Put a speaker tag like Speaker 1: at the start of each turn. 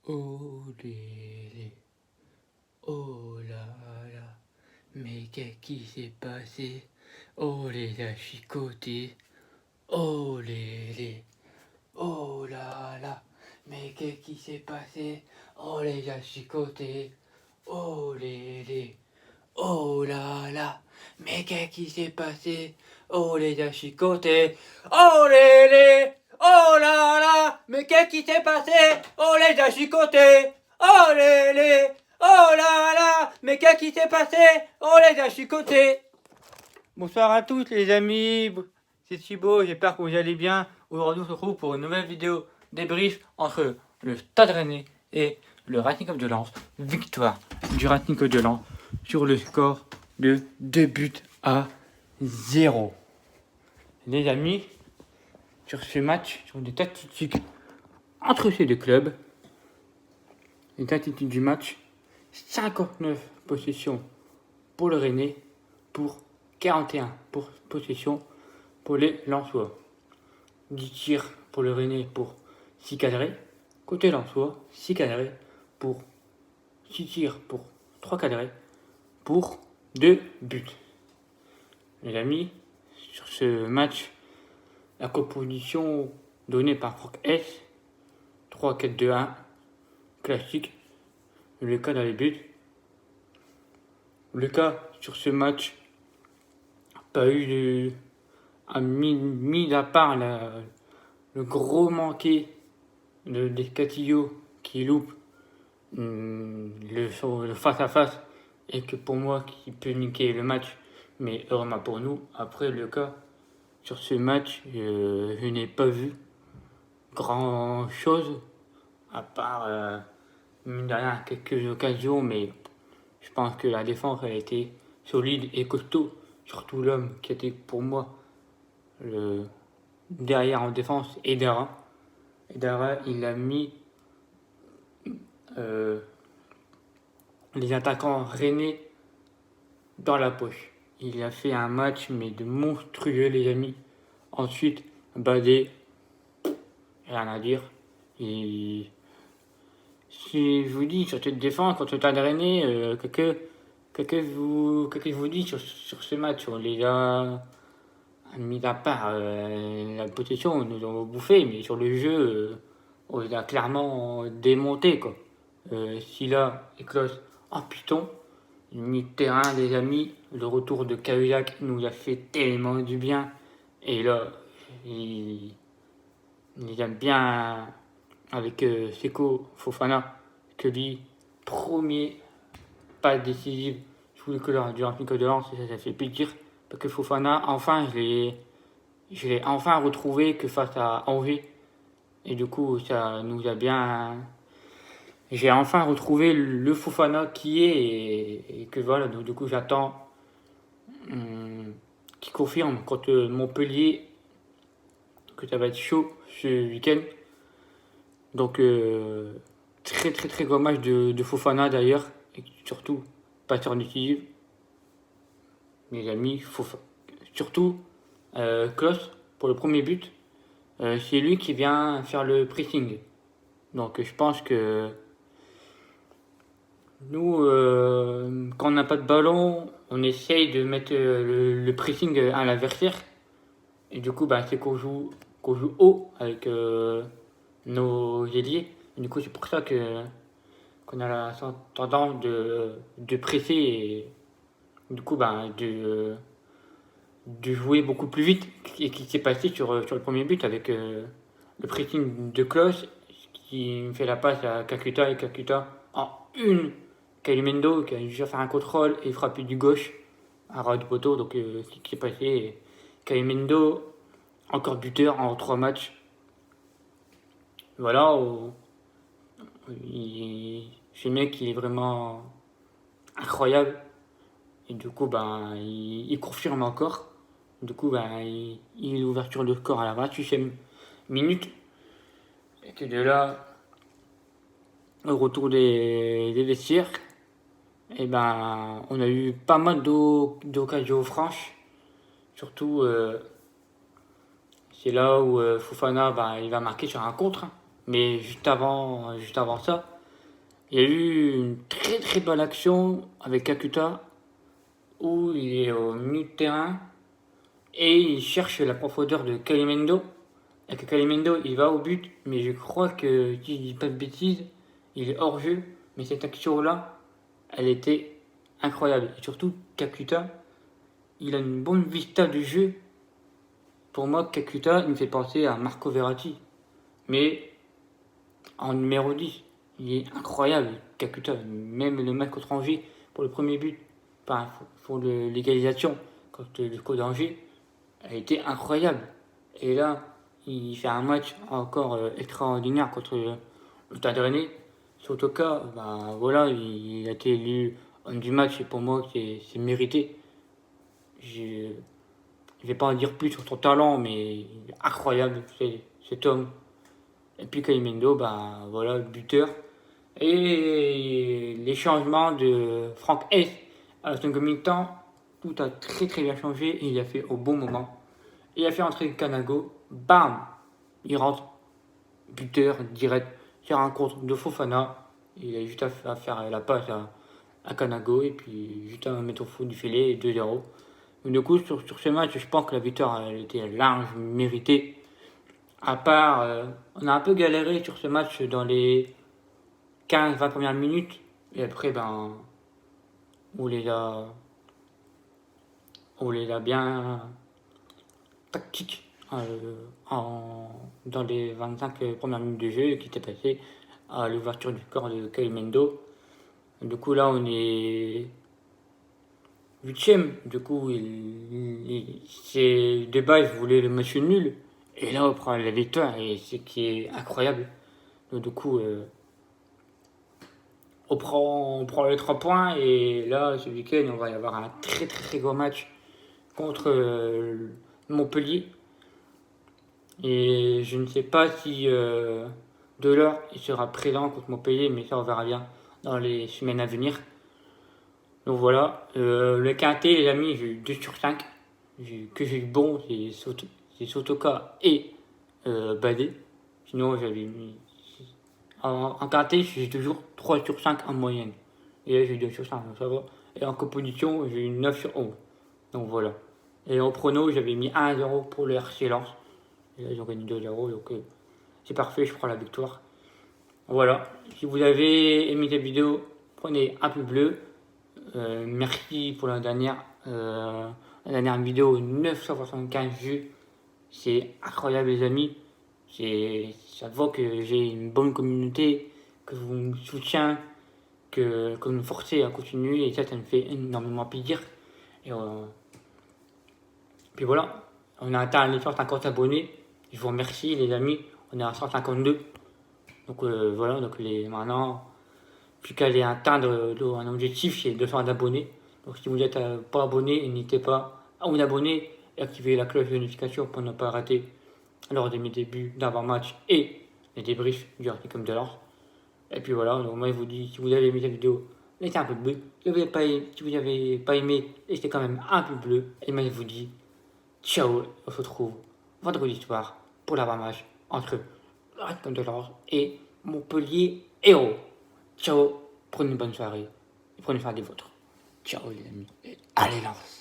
Speaker 1: Oh lélé, oh là là, mais qu'est-ce qui s'est passé? Oh les a chicotés, oh lélé, oh là là, mais qu'est-ce qui s'est passé? Oh les a chicotés, oh lélé, oh là là, mais qu'est-ce qui s'est passé? Oh les a chicotés, oh lélé, oh là là, mais qu'est-ce qui s'est passé? Oh les a chicotés, oh lélé, oh là là, mais qu'est-ce qui s'est passé? Oh les a chicotés. Bonsoir à tous les amis, c'est Thibaut, j'espère que vous allez bien. Aujourd'hui on se retrouve pour une nouvelle vidéo débrief entre le Stade Rennais et le Racing Club de Lens. Victoire du Racing Club de Lens sur le score de 2-0. Les amis, sur ce match, sur des statistiques entre ces deux clubs, les statistiques du match, 59 possessions pour le Rennais, pour 41 pour possession pour les Lensois. 10 tirs pour le Rennais pour 6 cadrés. Côté Lensois, 6 cadrés pour 6 tirs pour 3 cadrés pour 2 buts. Les amis, sur ce match, la composition donnée par Franck S, 3-4-2-1, classique. Le cas dans les buts. Le cas sur ce match, pas eu de. Mis à part le gros manqué des Catillo qui loupe le face-à-face et que pour moi qui peut niquer le match, mais heureusement pour nous. Après le cas, sur ce match, je n'ai pas vu grand chose à part mine de rien quelques occasions, mais je pense que la défense a été solide et costaud, surtout l'homme qui était pour moi derrière en défense, Edara. Edara, il a mis les attaquants rennais dans la poche. Il a fait un match mais de monstrueux, les amis. Ensuite, Badé, rien à dire. Et si je vous dis sur cette défense contre le Stade Rennais, qu'est-ce que je vous dis sur ce match? On les a mis à part la possession, nous avons bouffé, mais sur le jeu, on les a clairement démonté, quoi. Silla et Klaus en piston, milieu de terrain, les amis. Le retour de Cahuzac nous a fait tellement du bien. Et là, il aime bien avec Seko Fofana, que lui, premier pas décisif sous le couleur du Racing Club de Lens, et ça fait plaisir. Parce que Fofana, enfin, je l'ai enfin retrouvé que face à Angers. Et du coup, ça nous a bien. J'ai enfin retrouvé le Fofana qui est et que voilà, donc du coup j'attends qui confirme contre Montpellier que ça va être chaud ce week-end. Donc très très très gros match de Fofana d'ailleurs, et surtout passeur décisif. Mes amis, surtout Klaus pour le premier but. C'est lui qui vient faire le pressing. Donc je pense que nous, quand on n'a pas de ballon, on essaye de mettre le pressing à l'adversaire. Et du coup, c'est qu'on joue haut avec nos ailiers. Et du coup, c'est pour ça qu'on a la tendance de presser et du coup, de jouer beaucoup plus vite. Et qui s'est passé sur le premier but avec le pressing de Klaus qui me fait la passe à Kakuta et Kakuta en une Kalimendo qui a déjà fait un contrôle et frappé du gauche à ras du poteau. Donc, ce qui s'est passé, Kalimendo, encore buteur en 3 matchs. Voilà, ce mec, il est vraiment incroyable. Et du coup, il confirme encore. Du coup, il l'ouverture de score à la 28e minute. Et que de là, au retour des vestiaires, et on a eu pas mal d'occasions franches. Surtout, c'est là où Fofana il va marquer sur un contre. Mais juste avant ça, Il y a eu une très très bonne action avec Kakuta où il est au milieu de terrain et il cherche la profondeur de Kalimendo. Et que Kalimendo il va au but, mais je crois que, si je dis pas de bêtises, il est hors jeu. Mais cette action-là, elle était incroyable. Et surtout, Kakuta, il a une bonne vista du jeu. Pour moi, Kakuta, il me fait penser à Marco Verratti. Mais en numéro 10, il est incroyable, Kakuta. Même le match contre Angers, pour le premier but, enfin, pour l'égalisation, contre le score d'Angers, a été incroyable. Et là, il fait un match encore extraordinaire contre le Stade Rennais. Sotoka, bah, voilà, il a été élu homme du match et pour moi, c'est mérité. Je ne vais pas en dire plus sur son talent, mais il est incroyable, cet homme. Et puis Kalimendo, bah, voilà, le buteur. Et les changements de Franck S à la seconde mi-temps, tout a très très bien changé et il a fait au bon moment. Il a fait entrer Kanago, bam, il rentre, buteur direct sur un contre de Fofana. Il a juste à faire la passe à Kanago et puis juste à mettre au fond du filet et 2-0. Donc, du coup, sur ce match, je pense que la victoire elle était large, méritée. À part, on a un peu galéré sur ce match dans les 15-20 premières minutes. Et après, ben, on les a, on les a bien tactiques dans les 25 premières minutes de jeu qui étaient passées à l'ouverture du corps de Kalimendo. Du coup, là, on est huitième. Du coup, c'est de base, il voulait le match nul. Et là, on prend la victoire, et ce qui est incroyable. Donc, du coup, on prend les 3 points. Et là, ce week-end, on va y avoir un très très très gros match contre Montpellier. Et je ne sais pas si Delors il sera présent contre Montpellier, mais ça, on verra bien dans les semaines à venir. Donc voilà, le quintet, les amis, j'ai eu 2 sur 5. Que j'ai eu bon, c'est Sotoka et Badé. Sinon, j'avais mis. En quintet, j'ai toujours 3 sur 5 en moyenne. Et là, j'ai eu 2 sur 5, donc ça va. Et en composition, j'ai eu 9 sur 11. Donc voilà. Et en prono, j'avais mis 1-0 pour le RC Lens. Et là, ils ont gagné 2-0, donc c'est parfait, je prends la victoire. Voilà. Si vous avez aimé cette vidéo, prenez un pouce bleu. Merci pour la dernière vidéo, 975 vues. C'est incroyable les amis. Ça voit que j'ai une bonne communauté, que vous me soutenez, que vous me forcez à continuer et ça me fait énormément plaisir. Et puis voilà, on a atteint les 150 abonnés. Je vous remercie les amis, on est à 152. Donc voilà, donc maintenant, plus qu'à aller atteindre un objectif, c'est 200 abonnés. Donc si vous n'êtes pas abonné, n'hésitez pas à vous abonner et activer la cloche de notification pour ne pas rater lors de mes débuts d'avant-match et les débriefs du RT comme de l'or. Et puis voilà, donc moi je vous dis, si vous avez aimé cette vidéo, laissez un peu bleu. Si vous n'avez pas aimé, laissez quand même un peu bleu. Et moi je vous dis, ciao, on se retrouve vendredi soir pour l'avant-match entre le RT comme de l'or et Montpellier Héros. Ciao, prenez une bonne soirée et prenez soin des vôtres. Ciao les amis, et allez lance.